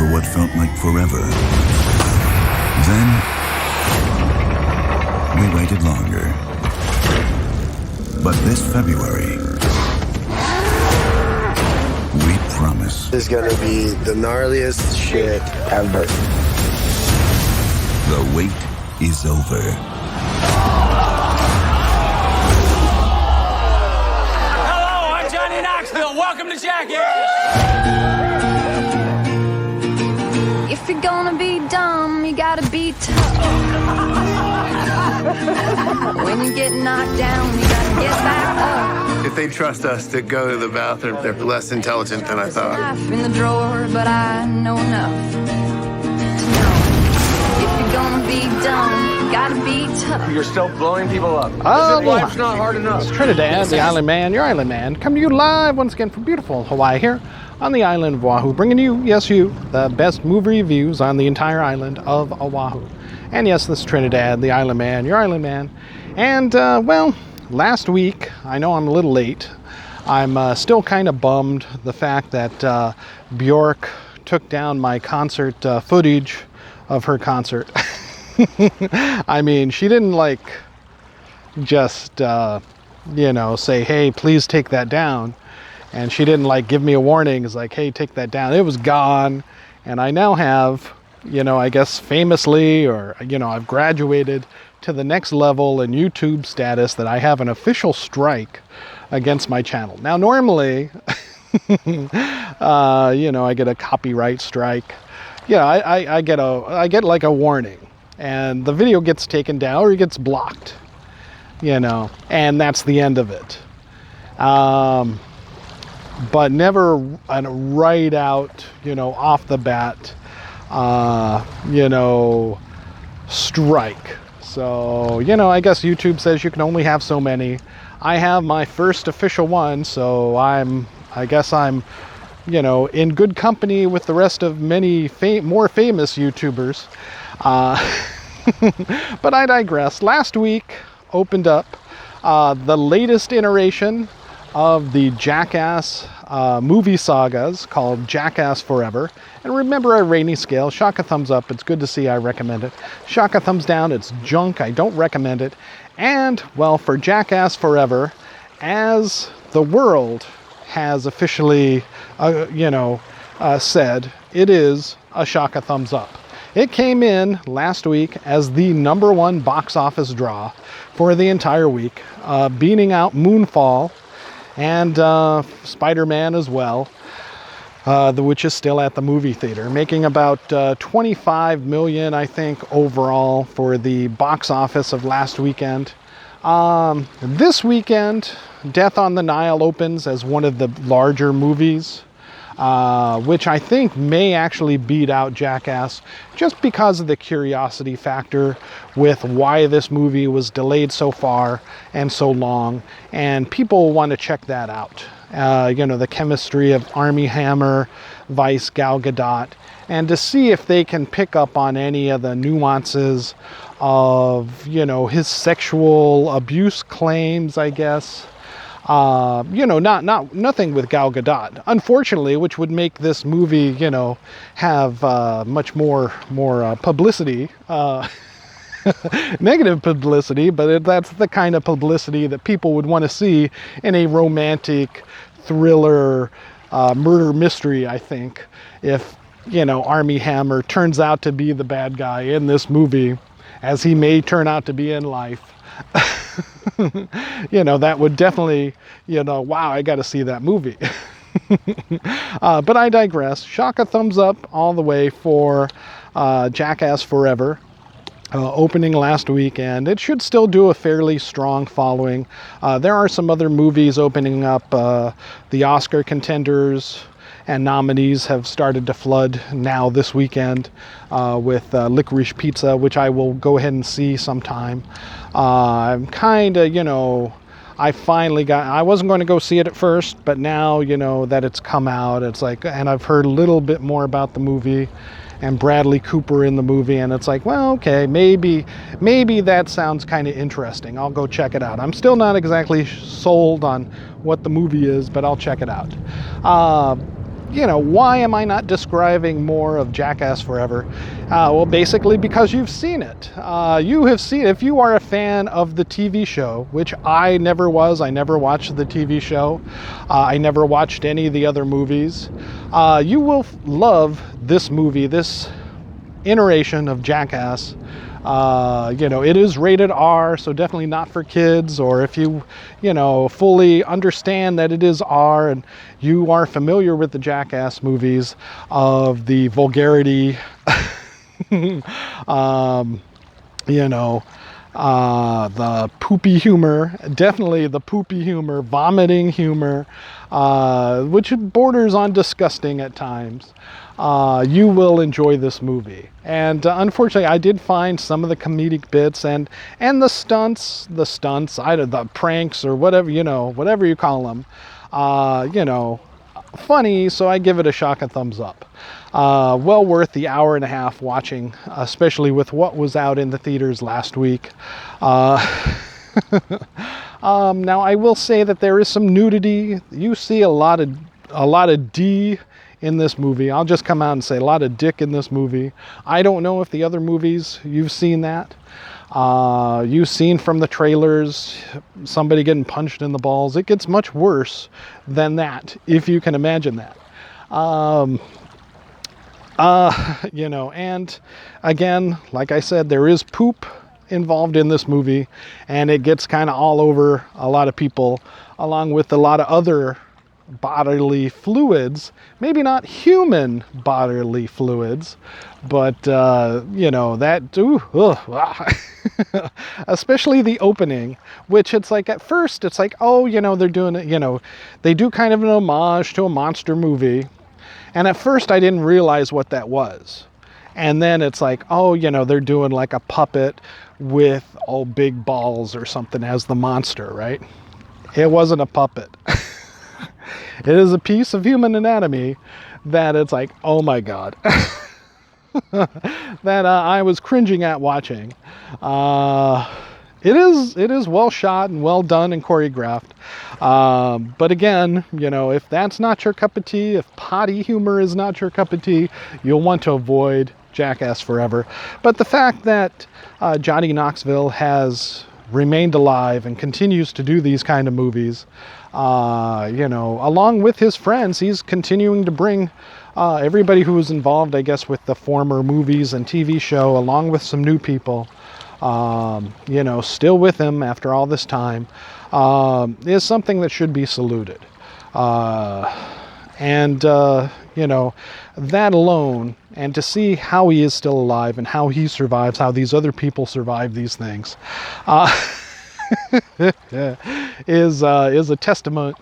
for what felt like forever. Then, we waited longer. But this February, we promise. This is gonna be the gnarliest shit ever. The wait is over. Hello, I'm Johnny Knoxville. Welcome to Jackass. If you're gonna be dumb, you gotta be tough. When you get knocked down, you gotta get back up. If they trust us to go to the bathroom, they're less intelligent than I thought. Life in the drawer, but I know enough to know. If you're gonna be dumb, you gotta be tough. You're still blowing people up. Life's not hard enough. It's Trinidad, the Island Man, your Island Man, coming to you live once again from beautiful Hawaii here on the island of Oahu, bringing you, yes you, the best movie reviews on the entire island of Oahu. And yes, this is Trinidad, the Island Man, your Island Man. And, well, last week, I know I'm a little late. I'm still kind of bummed the fact that Bjork took down my concert footage of her concert. I mean, she didn't like just, you know, say, hey, please take that down. And she didn't like give me a warning. It's like, hey, take that down. It was gone. And I now have, you know, I guess famously, or, you know, I've graduated to the next level in YouTube status that I have an official strike against my channel. Now, normally, you know, I get a copyright strike. Yeah, I get like a warning, and the video gets taken down or it gets blocked, you know, and that's the end of it. But never right out, you know, off the bat, you know, strike. So, you know, I guess YouTube says you can only have so many. I have my first official one, so I guess I'm, you know, in good company with the rest of many more famous YouTubers. But I digress. Last week opened up the latest iteration of the Jackass movie sagas called Jackass Forever. And remember our rating scale, shock a thumbs up, it's good to see, I recommend it. Shock a thumbs down, it's junk, I don't recommend it. And, well, for Jackass Forever, as the world has officially, you know, said, it is a shock a thumbs up. It came in last week as the #1 box office draw for the entire week, beating out Moonfall and Spider-Man as well, which is still at the movie theater, making about 25 million, I think, overall for the box office of last weekend. This weekend, Death on the Nile opens as one of the larger movies, which I think may actually beat out Jackass just because of the curiosity factor with why this movie was delayed so far and so long, and people want to check that out. You know, the chemistry of Armie Hammer, Vice Gal Gadot, and to see if they can pick up on any of the nuances of, you know, his sexual abuse claims, I guess. You know, nothing with Gal Gadot, unfortunately, which would make this movie, you know, have much more publicity, negative publicity, but that's the kind of publicity that people would want to see in a romantic thriller, murder mystery, I think, if, you know, Armie Hammer turns out to be the bad guy in this movie, as he may turn out to be in life. You know, that would definitely, you know, wow, I got to see that movie. But I digress. Shock a thumbs up all the way for Jackass Forever, opening last week, and it should still do a fairly strong following. There are some other movies opening up. The Oscar contenders and nominees have started to flood now this weekend with Licorice Pizza, which I will go ahead and see sometime. I'm kind of, you know, I wasn't going to go see it at first, but now, you know, that it's come out, it's like, and I've heard a little bit more about the movie and Bradley Cooper in the movie, and it's like, well, okay, maybe that sounds kind of interesting. I'll go check it out. I'm still not exactly sold on what the movie is, but I'll check it out. why am I not describing more of Jackass Forever? Well, basically because you've seen it. You have seen, if you are a fan of the TV show, which I never was, I never watched the TV show, I never watched any of the other movies, you will love this movie, this iteration of Jackass. It is rated R, so definitely not for kids, or if you, fully understand that it is R and you are familiar with the Jackass movies of the vulgarity, the poopy humor, definitely the poopy humor, vomiting humor, which borders on disgusting at times. You will enjoy this movie. And unfortunately, I did find some of the comedic bits and the stunts, the pranks or whatever, whatever you call them, funny, so I give it a shocking thumbs up. Well worth the hour and a half watching, especially with what was out in the theaters last week. Now, I will say that there is some nudity. You see a lot of D in this movie. I'll just come out and say a lot of dick in this movie. I don't know if the other movies you've seen that. You've seen from the trailers somebody getting punched in the balls. It gets much worse than that, if you can imagine that. And again, like I said, there is poop involved in this movie, and it gets kind of all over a lot of people, along with a lot of other bodily fluids, maybe not human bodily fluids, but especially the opening, which it's like at first it's like, oh, they're doing it, they do kind of an homage to a monster movie, and at first I didn't realize what that was, and then it's like, oh, they're doing like a puppet with big balls or something as the monster, right? It wasn't a puppet. It is a piece of human anatomy that it's like, oh my God, that I was cringing at watching. It is well shot and well done and choreographed. But again, if that's not your cup of tea, if potty humor is not your cup of tea, you'll want to avoid Jackass Forever. But the fact that Johnny Knoxville has remained alive and continues to do these kind of movies, along with his friends, he's continuing to bring everybody who was involved, I guess, with the former movies and TV show, along with some new people, still with him after all this time, is something that should be saluted. That alone, and to see how he is still alive and how he survives, how these other people survive these things, is a testament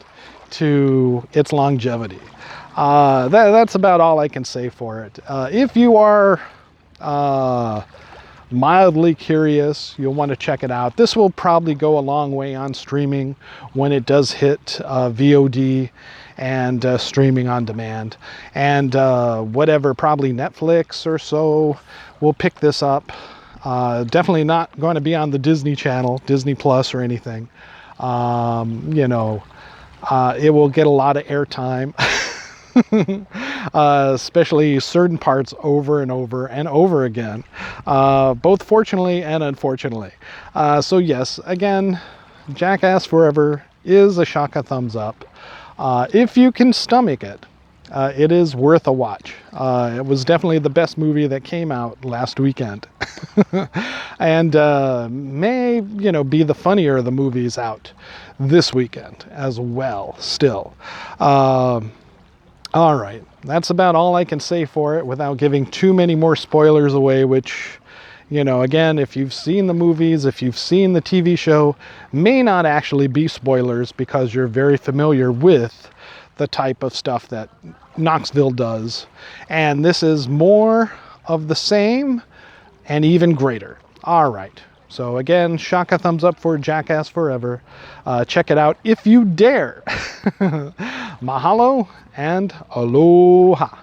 to its longevity. That's about all I can say for it. If you are mildly curious, you'll want to check it out. This will probably go a long way on streaming when it does hit VOD and streaming on demand. And probably Netflix or so will pick this up. Definitely not going to be on the Disney Channel, Disney Plus or anything. It will get a lot of airtime, especially certain parts over and over and over again, both fortunately and unfortunately. So yes, again, Jackass Forever is a shaka thumbs up. If you can stomach it, it is worth a watch. It was definitely the best movie that came out last weekend. And may, be the funnier of the movies out this weekend as well, still. All right, that's about all I can say for it without giving too many more spoilers away, which, again, if you've seen the movies, if you've seen the TV show, may not actually be spoilers because you're very familiar with the type of stuff that Knoxville does. And this is more of the same and even greater. All right. So again, shaka thumbs up for Jackass Forever. Check it out if you dare. Mahalo and aloha.